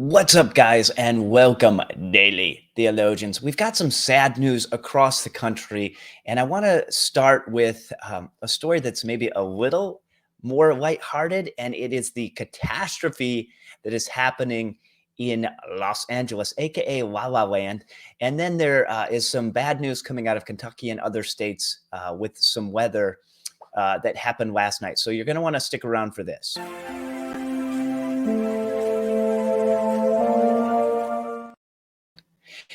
What's up, guys, and welcome, Daily Theologians. We've got some sad news across the country, and I want to start with a story that's maybe a little more lighthearted, and it is the catastrophe that is happening in Los Angeles, aka La La Land. And then there is some bad news coming out of Kentucky and other states with some weather that happened last night. So you're going to want to stick around for this.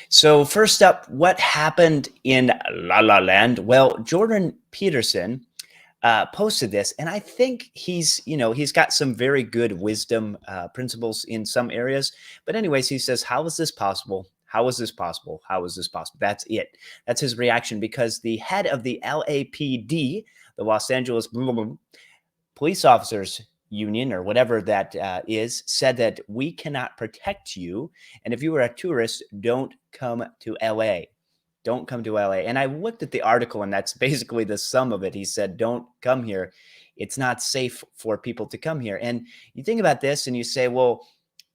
So first up, what happened in La La Land? Well, Jordan Peterson posted this, and I think he's got some very good wisdom principles in some areas. But anyways, he says, "How is this possible? How is this possible? How is this possible?" That's it. That's his reaction because the head of the LAPD, the Los Angeles police officers union or whatever that is, said that we cannot protect you, and if you are a tourist, don't come to LA. Don't come to LA. And I looked at the article, and that's basically the sum of it. He said, don't come here. It's not safe for people to come here. And you think about this and you say, well,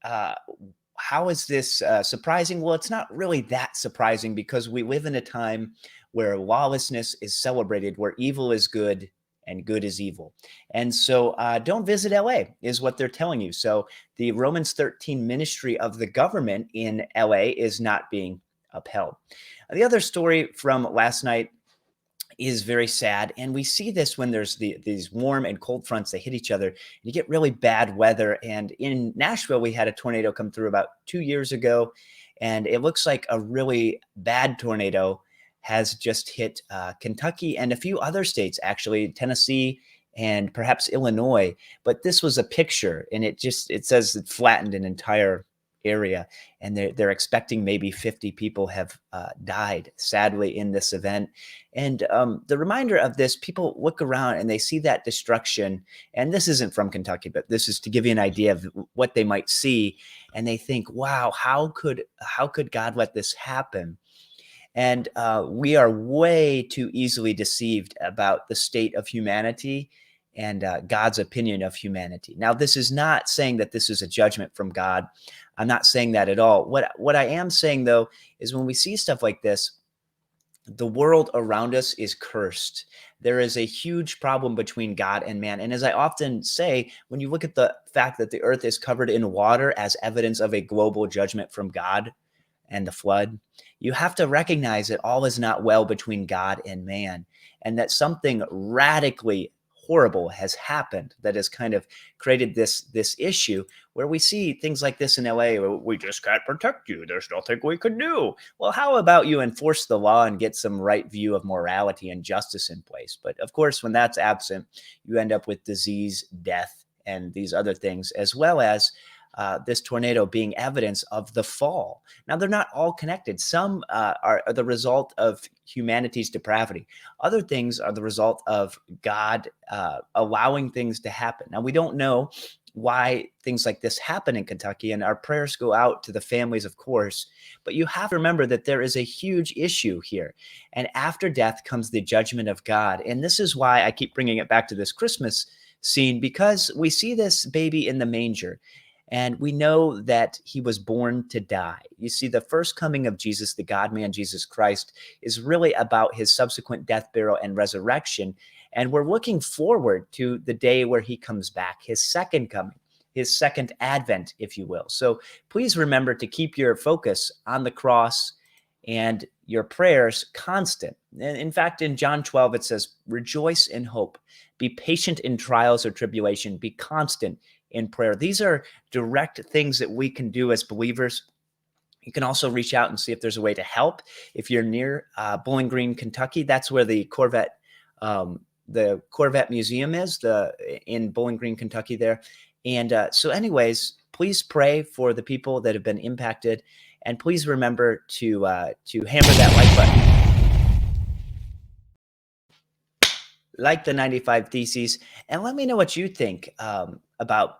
uh, how is this surprising? Well, it's not really that surprising because we live in a time where lawlessness is celebrated, where evil is good and good is evil. And so don't visit LA is what they're telling you. So the Romans 13 ministry of the government in LA is not being upheld. The other story from last night is very sad. And we see this when there's these warm and cold fronts that hit each other. You get really bad weather. And in Nashville, we had a tornado come through about 2 years ago. And it looks like a really bad tornado has just hit Kentucky and a few other states, actually, Tennessee and perhaps Illinois. But this was a picture, and it says it flattened an entire area, and they're expecting maybe 50 people have died, sadly, in this event. And the reminder of this, people look around and they see that destruction, and this isn't from Kentucky, but this is to give you an idea of what they might see, and they think, wow, how could God let this happen? And we are way too easily deceived about the state of humanity and God's opinion of humanity. Now, this is not saying that this is a judgment from God. I'm not saying that at all. What I am saying, though, is when we see stuff like this, the world around us is cursed. There is a huge problem between God and man. And as I often say, when you look at the fact that the earth is covered in water as evidence of a global judgment from God and the flood, you have to recognize that all is not well between God and man, and that something radically horrible has happened that has kind of created this issue where we see things like this in LA where we just can't protect you. There's nothing we can do. Well, how about you enforce the law and get some right view of morality and justice in place? But of course, when that's absent, you end up with disease, death, and these other things, as well as this tornado being evidence of the fall. Now, they're not all connected. Some are the result of humanity's depravity. Other things are the result of God allowing things to happen. Now, we don't know why things like this happen in Kentucky, and our prayers go out to the families, of course. But you have to remember that there is a huge issue here. And after death comes the judgment of God. And this is why I keep bringing it back to this Christmas scene, because we see this baby in the manger. And we know that he was born to die. You see, the first coming of Jesus, the God-man Jesus Christ, is really about his subsequent death, burial, and resurrection. And we're looking forward to the day where he comes back, his second coming, his second advent, if you will. So please remember to keep your focus on the cross and your prayers constant. And in fact, in John 12, it says, rejoice in hope, be patient in trials or tribulation, be constant in prayer. These are direct things that we can do as believers. You can also reach out and see if there's a way to help. If you're near Bowling Green, Kentucky, that's where the Corvette Museum is, in Bowling Green, Kentucky there. And so anyways, please pray for the people that have been impacted. And please remember to hammer that like button. Like the 95 Theses, and let me know what you think about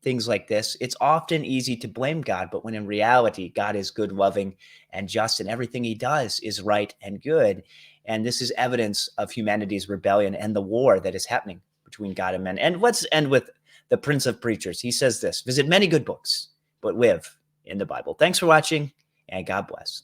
things like this. It's often easy to blame God, but when in reality, God is good, loving, and just, and everything he does is right and good. And this is evidence of humanity's rebellion and the war that is happening between God and men. And let's end with the Prince of Preachers. He says this, visit many good books, but live in the Bible. Thanks for watching, and God bless.